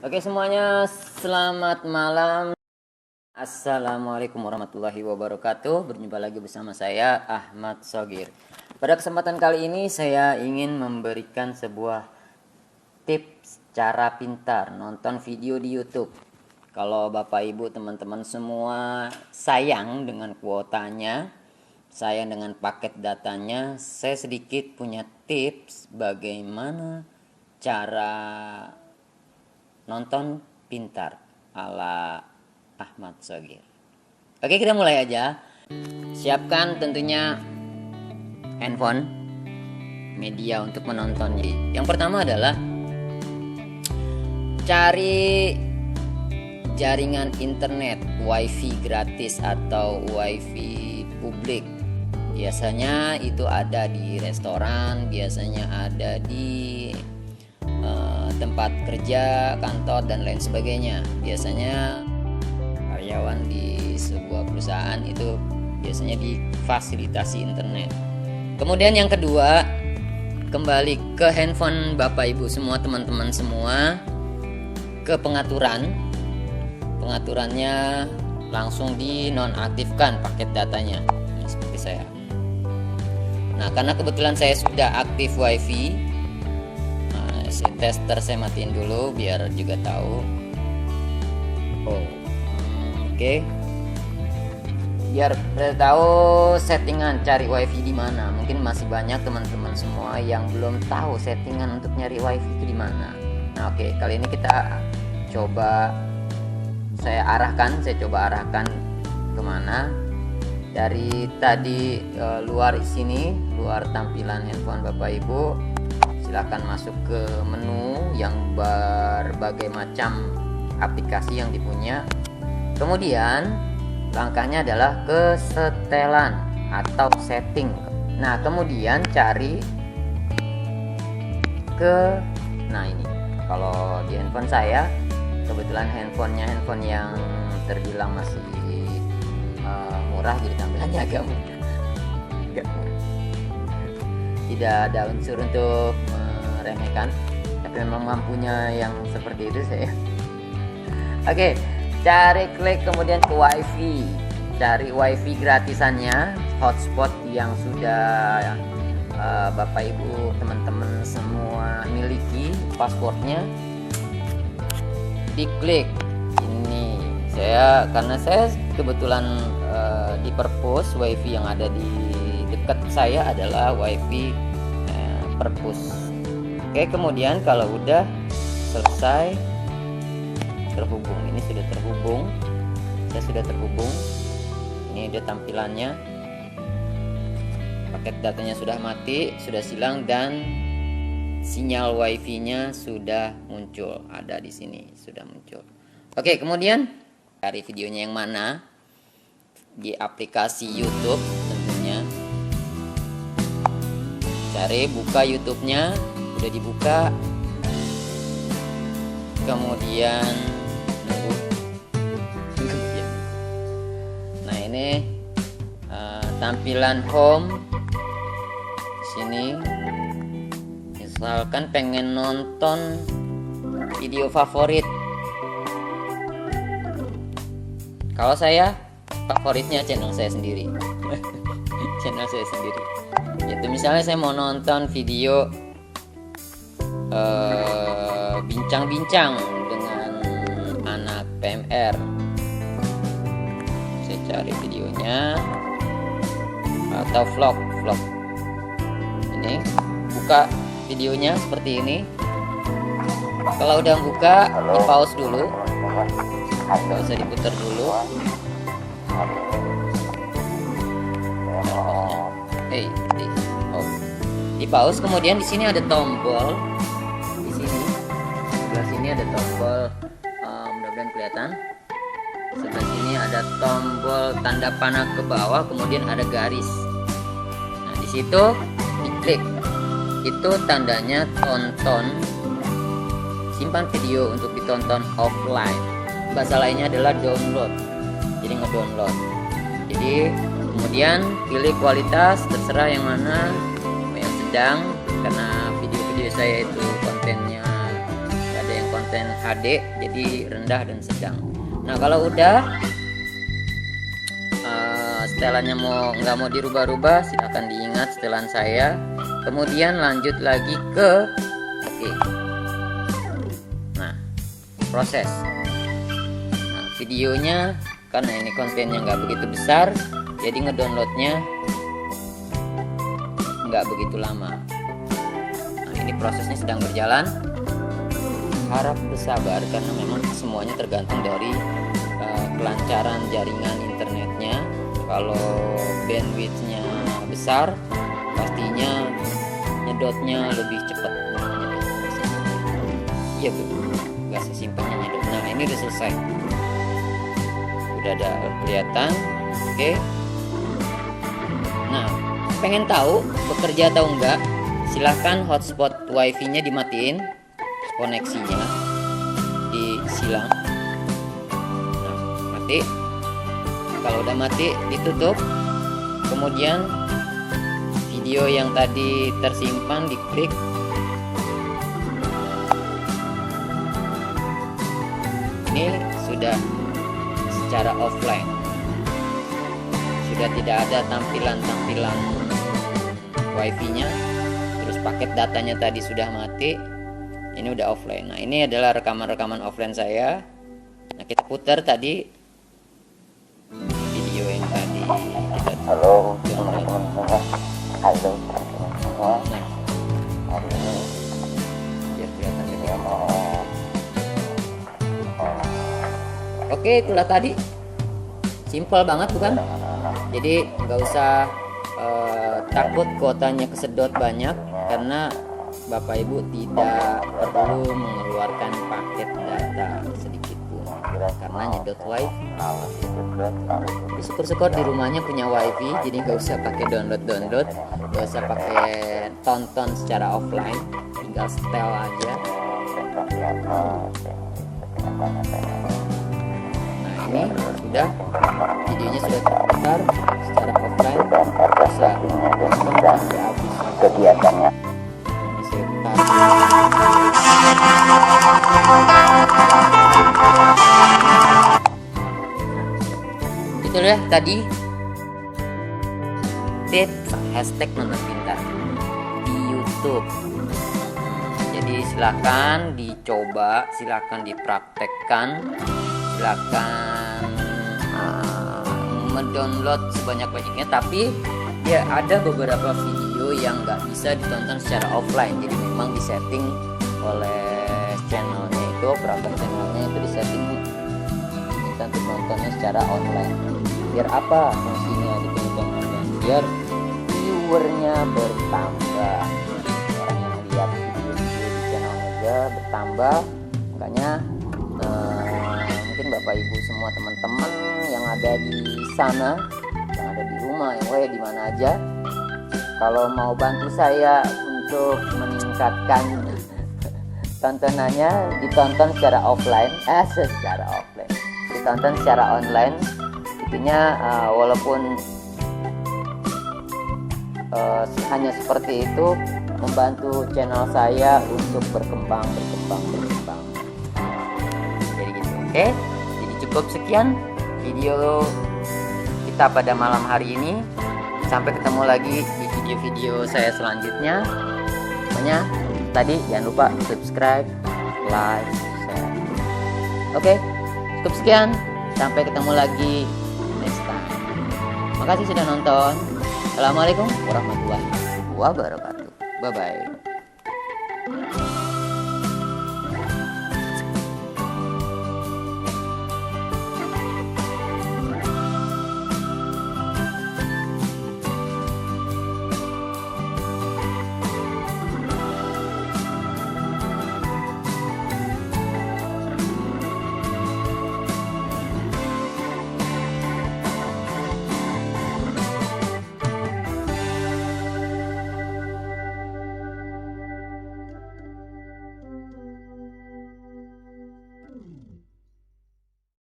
Oke semuanya, selamat malam. Assalamualaikum warahmatullahi wabarakatuh. Berjumpa lagi bersama saya Ahmad Shogir. Pada kesempatan kali ini saya ingin memberikan sebuah tips cara pintar nonton video di YouTube. Kalau Bapak Ibu teman-teman semua sayang dengan kuotanya, sayang dengan paket datanya, saya sedikit punya tips bagaimana cara nonton pintar ala Ahmad Shogir. Oke, kita mulai aja. Siapkan tentunya handphone, media untuk menonton. Yang pertama adalah cari jaringan internet wifi gratis atau wifi publik. Biasanya itu ada di restoran, biasanya ada di tempat kerja, kantor dan lain sebagainya. Biasanya karyawan di sebuah perusahaan itu biasanya difasilitasi internet. Kemudian yang kedua, kembali ke handphone Bapak Ibu semua, teman-teman semua, ke pengaturannya langsung dinonaktifkan paket datanya. Nah, seperti saya. Nah, karena kebetulan saya sudah aktif wifi, tester saya matiin dulu biar juga tahu. Oke. Biar tahu settingan cari wifi di mana. Mungkin masih banyak teman-teman semua yang belum tahu settingan untuk nyari wifi itu di mana. Nah, oke, kali ini kita coba saya coba arahkan kemana. Dari tadi luar tampilan handphone Bapak Ibu, silakan masuk ke menu yang berbagai macam aplikasi yang dipunya. Kemudian langkahnya adalah ke setelan atau setting. Nah, kemudian cari ini. Kalau di handphone saya kebetulan handphone yang terbilang masih murah, jadi tampilannya agak murah. Tidak ada unsur untuk meremehkan, tapi memang mampunya yang seperti itu saya. Oke, klik kemudian ke wifi, cari wifi gratisannya, hotspot yang sudah Bapak Ibu teman-teman semua miliki passwordnya, diklik ini. Karena saya kebetulan di perpus wifi yang ada di dekat saya adalah wifi perpus. Oke, kemudian kalau udah selesai terhubung, ini sudah terhubung, saya sudah terhubung. Ini ada tampilannya, paket datanya sudah mati, sudah silang, dan sinyal wifi-nya sudah muncul, ada di sini sudah muncul. Oke, kemudian cari videonya yang mana di aplikasi YouTube tentunya. Cari, buka YouTube-nya, udah dibuka, kemudian nunggu. Nah, ini tampilan home sini. Misalkan pengen nonton video favorit, kalau saya favoritnya channel saya sendiri. Channel saya sendiri. Itu misalnya saya mau nonton video bincang-bincang dengan anak PMR, saya cari videonya, atau vlog. Ini buka videonya seperti ini. Kalau udah buka, di pause dulu, nggak usah diputar dulu. Di pause. Kemudian di sini ada tombol, di sini sebelah sini ada tombol, mudah-mudahan kelihatan. Sebelah sini ada tombol tanda panah ke bawah, kemudian ada garis. Nah, di situ diklik, itu tandanya tonton, simpan video untuk ditonton offline. Bahasa lainnya adalah download, jadi ngedownload. Jadi kemudian pilih kualitas, terserah yang mana, yang sedang, karena video-video saya itu kontennya ada yang konten HD, jadi rendah dan sedang. Nah kalau udah setelannya nggak mau dirubah-rubah, silahkan diingat setelan saya. Kemudian lanjut lagi ke oke. Nah proses. Nah, videonya karena ini kontennya nggak begitu besar, jadi ngedownloadnya nggak begitu lama. Nah, ini prosesnya sedang berjalan. Harap bersabar karena memang semuanya tergantung dari kelancaran jaringan internetnya. Kalau bandwidthnya besar, pastinya nyedotnya lebih cepat. Iya betul, nggak sesimpelnya nyedot. Nah ini udah selesai, udah ada kelihatan. Oke. Nah pengen tahu bekerja atau enggak, silahkan hotspot wifi-nya dimatiin, koneksinya disilang. Nah, mati. Kalau udah mati ditutup. Kemudian video yang tadi tersimpan diklik. Ini sudah secara offline, sudah tidak ada tampilan wifi-nya. Terus paket datanya tadi sudah mati. Ini udah offline. Nah ini adalah rekaman offline saya. Nah kita putar tadi video yang tadi kita halo teman-teman semua. Halo teman-teman semua. Nah Hari ini biar kelihatan lebih. saya mau Oke itulah tadi, simple banget bukan? Jadi nggak usah takut kuotanya kesedot banyak, karena Bapak Ibu tidak perlu mengeluarkan paket data sedikit pun karena nyedot wifi. Syukur-syukur di rumahnya punya wifi, jadi nggak usah pakai download, nggak usah pakai tonton secara offline, tinggal setel aja. Nah ini sudah, videonya sudah terputar secara offline, bisa nonton sampai habis kegiatannya. ini saya putar. Itu ya tadi tips hashtag nonton pintar di YouTube. Jadi silakan dicoba, silakan dipraktekkan, silakan mendownload sebanyak-banyaknya. Tapi ya ada beberapa video yang nggak bisa ditonton secara offline, jadi memang disetting oleh channelnya itu, operator channelnya itu disetting kita untuk nontonnya secara online. Biar apa fungsinya ditonton online? Biar viewernya bertambah, orang yang lihat video di channel Mega bertambah. Makanya mungkin Bapak Ibu semua teman-teman yang ada di sana, yang ada di rumah, yang di mana aja, kalau mau bantu saya untuk meningkatkan tontonannya, ditonton secara offline, ditonton secara online. Intinya walaupun hanya seperti itu, membantu channel saya untuk berkembang. Jadi gitu. Oke, jadi cukup sekian video kita pada malam hari ini. Sampai ketemu lagi di video-video saya selanjutnya. Pokoknya tadi jangan lupa subscribe, like, share. Oke, cukup sekian. Sampai ketemu lagi next time. Makasih sudah nonton. Assalamualaikum warahmatullahi wabarakatuh. Bye bye.